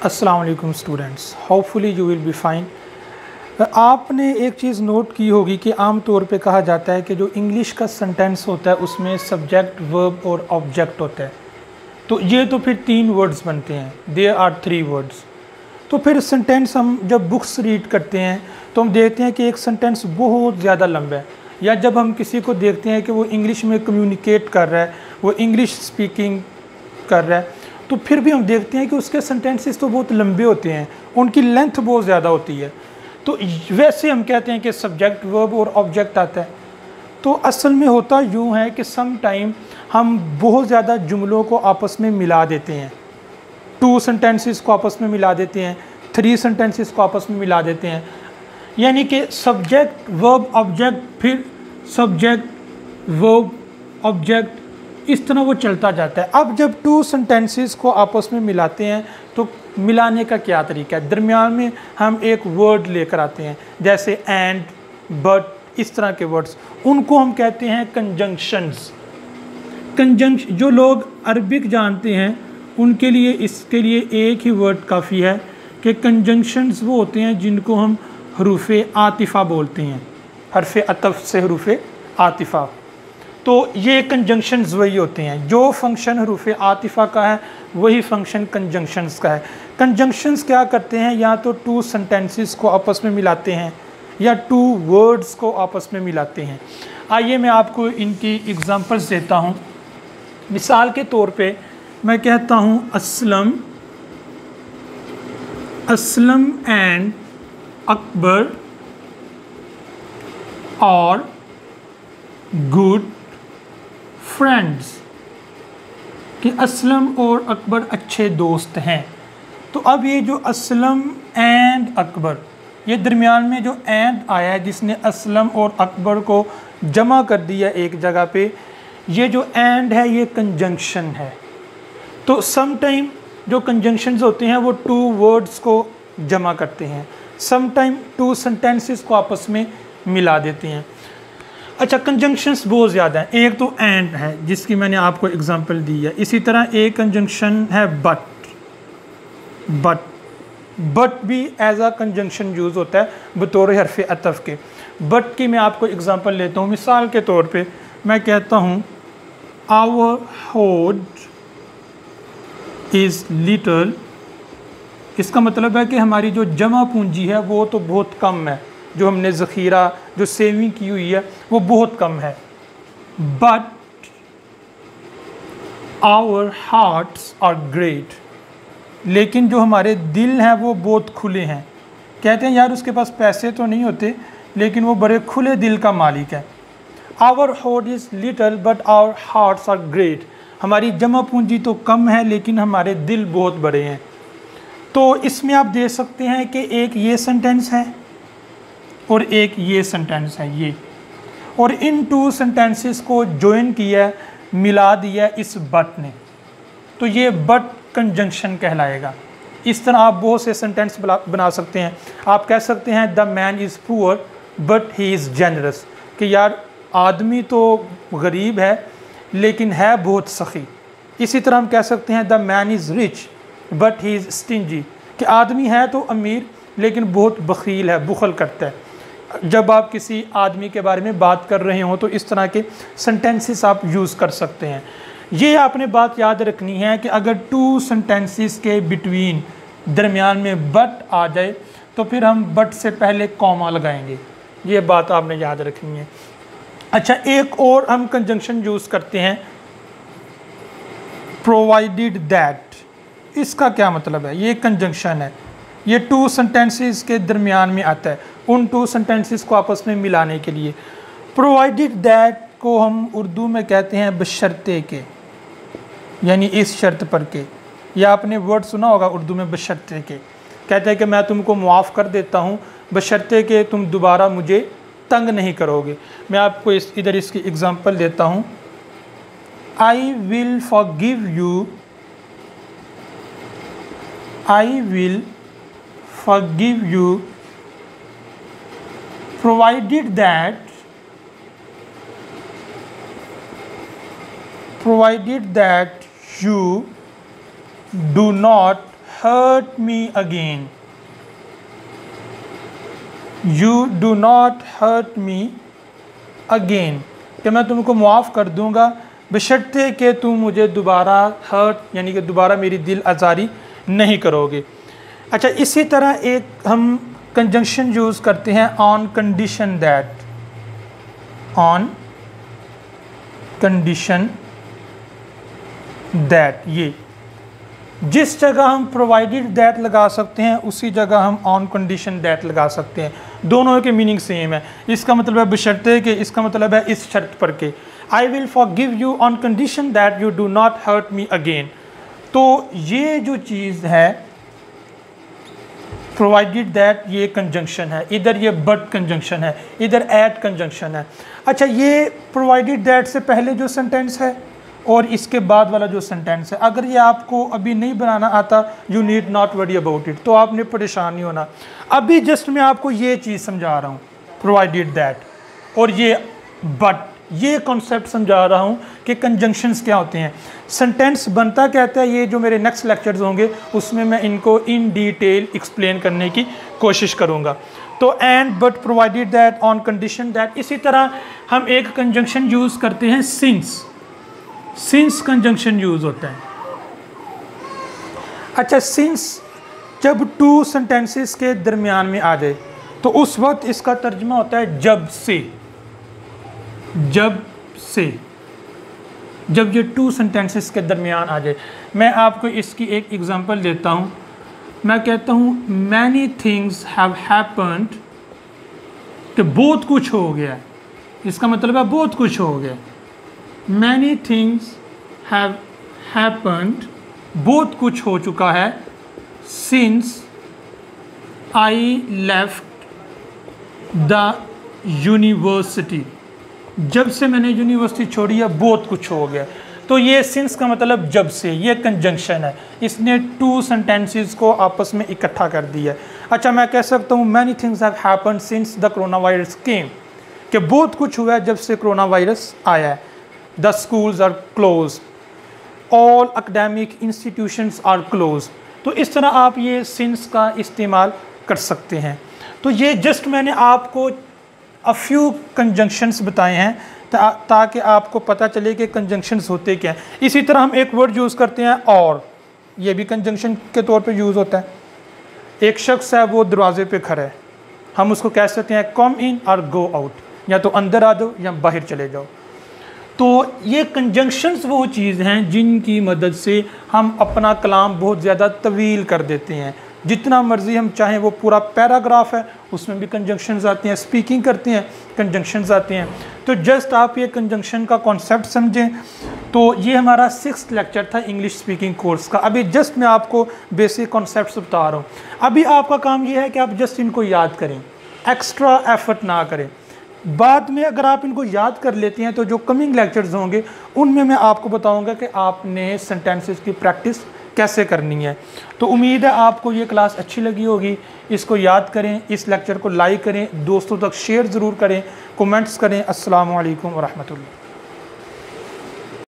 अस्सलाम वालेकुम students, hopefully you will be fine. आपने एक चीज़ नोट की होगी कि आम तौर पे कहा जाता है कि जो इंग्लिश का सेंटेंस होता है उसमें सब्जेक्ट, वर्ब और ऑब्जेक्ट होता है। तो ये तो फिर 3 वर्ड्स बनते हैं, देयर आर 3 वर्ड्स। तो फिर सेंटेंस हम जब बुक्स रीड करते हैं तो हम देखते हैं कि एक सेंटेंस बहुत ज़्यादा लंबा है, या जब हम किसी को देखते हैं कि वो इंग्लिश में कम्युनिकेट कर रहा है, वो इंग्लिश स्पीकिंग कर रहा है, तो फिर भी हम देखते हैं कि उसके सेंटेंसेस तो बहुत लंबे होते हैं, उनकी लेंथ बहुत ज़्यादा होती है। तो वैसे हम कहते हैं कि सब्जेक्ट, वर्ब और ऑब्जेक्ट आता है। तो असल में होता यूँ है कि सम टाइम हम बहुत ज़्यादा जुमलों को आपस में मिला देते हैं, 2 सेंटेंसेस को आपस में मिला देते हैं, 3 सेंटेंसेस को आपस में मिला देते हैं, यानी कि सब्जेक्ट, वर्ब, ऑब्जेक्ट, फिर सब्जेक्ट, वर्ब, ऑब्जेक्ट, इस तरह वो चलता जाता है। अब जब 2 सेंटेंसेस को आपस में मिलाते हैं तो मिलाने का क्या तरीका है? दरमियान में हम एक वर्ड लेकर आते हैं, जैसे एंड, बट, इस तरह के वर्ड्स, उनको हम कहते हैं कंजंक्शंस। जो लोग अरबिक जानते हैं उनके लिए इसके लिए एक ही वर्ड काफ़ी है कि कंजंक्शंस वो होते हैं जिनको हम हरूफ़े आतिफ़ा बोलते हैं, हरफ़ अतफ़ से हरूफ़े आतिफ़ा। तो ये कंजंक्शंस वही होते हैं, जो फंक्शन हरूफ़ आतिफ़ा का है वही फंक्शन कंजंक्शंस का है। कंजंक्शंस क्या करते हैं? या तो 2 सेंटेंसेस को आपस में मिलाते हैं या 2 वर्ड्स को आपस में मिलाते हैं। आइए मैं आपको इनकी एग्जांपल्स देता हूँ। मिसाल के तौर पे मैं कहता हूँ असलम एंड अकबर और गुड फ्रेंड्स, कि असलम और अकबर अच्छे दोस्त हैं। तो अब ये जो असलम एंड अकबर, ये दरमियान में जो एंड आया है जिसने असलम और अकबर को जमा कर दिया एक जगह पे, ये जो एंड है ये कंजंक्शन है। तो सम टाइम जो कंजंक्शंस होते हैं वो 2 वर्ड्स को जमा करते हैं, सम टाइम 2 सेंटेंसेस को आपस में मिला देते हैं। अच्छा, कंजंक्शंस बहुत ज़्यादा हैं। एक तो एंड है जिसकी मैंने आपको एग्जांपल दी है, इसी तरह एक कंजंक्शन है बट भी एज आ कंजंक्शन यूज़ होता है बतौर हरफ़ अतफ़ के। बट की मैं आपको एग्जांपल लेता हूँ। मिसाल के तौर पे मैं कहता हूँ आवर होड इज़ लिटल, इसका मतलब है कि हमारी जो जमा पूंजी है वो तो बहुत कम है, जो हमने ज़ख़ीरा, जो सेविंग की हुई है वो बहुत कम है। But our hearts are great, लेकिन जो हमारे दिल हैं वो बहुत खुले हैं। कहते हैं यार उसके पास पैसे तो नहीं होते लेकिन वो बड़े खुले दिल का मालिक है। Our heart is little but our hearts are great, हमारी जमा पूंजी तो कम है लेकिन हमारे दिल बहुत बड़े हैं। तो इसमें आप देख सकते हैं कि एक ये सेंटेंस है और एक ये सेंटेंस है ये, और इन 2 सेंटेंसेस को जॉइन किया, मिला दिया इस बट ने, तो ये बट कंजंक्शन कहलाएगा। इस तरह आप बहुत से सेंटेंस बना सकते हैं। आप कह सकते हैं the man is poor but he is generous, कि यार आदमी तो गरीब है लेकिन है बहुत सखी। इसी तरह हम कह सकते हैं the man is rich but he is stingy, कि आदमी है तो अमीर लेकिन बहुत बखील है, बुखल करता है। जब आप किसी आदमी के बारे में बात कर रहे हो तो इस तरह के सेंटेंसेस आप यूज़ कर सकते हैं। ये आपने बात याद रखनी है कि अगर 2 सेंटेंसेस के बिटवीन दरमियान में बट आ जाए तो फिर हम बट से पहले कॉमा लगाएंगे, ये बात आपने याद रखनी है। अच्छा, एक और हम कंजंक्शन यूज़ करते हैं प्रोवाइडेड दैट। इसका क्या मतलब है? ये कंजंक्शन है, ये 2 सेंटेंसेस के दरमियान में आता है, उन 2 सेंटेंसेस को आपस में मिलाने के लिए। प्रोवाइडेड दैट को हम उर्दू में कहते हैं बशर्ते के, यानी इस शर्त पर के। या आपने वर्ड सुना होगा उर्दू में बशर्ते के, कहते हैं कि मैं तुमको मुआफ़ कर देता हूँ बशर्ते के तुम दोबारा मुझे तंग नहीं करोगे। मैं आपको इधर इसकी एग्ज़ाम्पल देता हूँ। आई will forgive you, I will forgive you provided that you do not hurt me again. You do not hurt me again. कि मैं तुमको मुआफ़ कर दूंगा बशर्ते कि तुम मुझे दोबारा हर्ट यानी कि दोबारा मेरी दिल आज़ारी नहीं करोगे। अच्छा, इसी तरह एक हम कंजंक्शन यूज़ करते हैं on condition that, on condition that. ये जिस जगह हम प्रोवाइडेड दैट लगा सकते हैं उसी जगह हम ऑन कंडीशन दैट लगा सकते हैं। दोनों के मीनिंग सेम है। इसका मतलब है बशर्ते के, इसका मतलब है इस शर्त पर के। I will forgive you on condition that you do not hurt me again. तो ये जो चीज़ है प्रोवाइडेड दैट, ये कंजंक्शन है, इधर ये बट कंजंक्शन है, इधर एट कंजंक्शन है। अच्छा, ये प्रोवाइडेड दैट से पहले जो सेंटेंस है और इसके बाद वाला जो सेंटेंस है, अगर ये आपको अभी नहीं बनाना आता, you need not worry about it, तो आपने परेशान नहीं होना। अभी जस्ट मैं आपको ये चीज़ समझा रहा हूँ, प्रोवाइडेड दैट और ये बट, ये कॉन्सेप्ट समझा रहा हूँ कि कंजंक्शंस क्या होते हैं, सेंटेंस बनता कहता है। ये जो मेरे नेक्स्ट लेक्चर्स होंगे उसमें मैं इनको इन डिटेल एक्सप्लेन करने की कोशिश करूँगा। तो and, but, provided that, on condition that. इसी तरह हम एक कंजंक्शन यूज़ करते हैं सिंस। सिंस कंजंक्शन यूज़ होता है। अच्छा, सिंस जब टू सेंटेंसेस के दरमियान में आ जाए तो उस वक्त इसका तर्जुमा होता है जब से। जब से, जब ये टू सेंटेंसेस के दरमियान आ जाए। मैं आपको इसकी एक एग्जांपल देता हूँ। मैं कहता हूँ मैनी थिंग्स हैव हैपेंड, कि बहुत कुछ हो गया। इसका मतलब है बहुत कुछ हो गया। मैनी थिंग्स हैव हैपेंड, बहुत कुछ हो चुका है, since I left the university, जब से मैंने यूनिवर्सिटी छोड़ी है बहुत कुछ हो गया। तो ये सिंस का मतलब जब से, ये कंजंक्शन है, इसने टू सेंटेंसेस को आपस में इकट्ठा कर दिया है। अच्छा, मैं कह सकता हूँ many things have happened since the corona virus came, कि बहुत कुछ हुआ है जब से कोरोना वायरस आया है। The schools are close, all academic institutions are close. तो इस तरह आप ये सिंस का इस्तेमाल कर सकते हैं। तो ये जस्ट मैंने आपको अ फ्यू कंजंक्शंस बताए हैं ताकि आपको पता चले कि कंजंक्शंस होते क्या हैं। इसी तरह हम एक वर्ड यूज़ करते हैं और, ये भी कंजंक्शन के तौर पे यूज़ होता है। एक शख्स है वो दरवाजे पे खड़ा है, हम उसको कह सकते हैं कम इन और गो आउट, या तो अंदर आ जाओ या बाहर चले जाओ। तो ये कंजंक्शंस वो चीज़ हैं जिनकी मदद से हम अपना कलाम बहुत ज़्यादा तवील कर देते हैं। जितना मर्ज़ी हम चाहें, वो पूरा पैराग्राफ है उसमें भी कंजंक्शंस आते हैं, स्पीकिंग करते हैं कंजंक्शंस आते हैं। तो जस्ट आप ये कंजंक्शन का कॉन्सेप्ट समझें। तो ये हमारा 6th लेक्चर था इंग्लिश स्पीकिंग कोर्स का। अभी जस्ट मैं आपको बेसिक कॉन्सेप्ट्स बता रहा हूँ। अभी आपका काम ये है कि आप जस्ट इनको याद करें, एक्स्ट्रा एफर्ट ना करें। बाद में अगर आप इनको याद कर लेते हैं तो जो कमिंग लेक्चर्स होंगे उनमें मैं आपको बताऊंगा कि आपने सेंटेंसेस की प्रैक्टिस कैसे करनी है। तो उम्मीद है आपको ये क्लास अच्छी लगी होगी। इसको याद करें, इस लेक्चर को लाइक करें, दोस्तों तक शेयर ज़रूर करें, कमेंट्स करें। अस्सलामु अलैकुम व रहमतुल्लाह।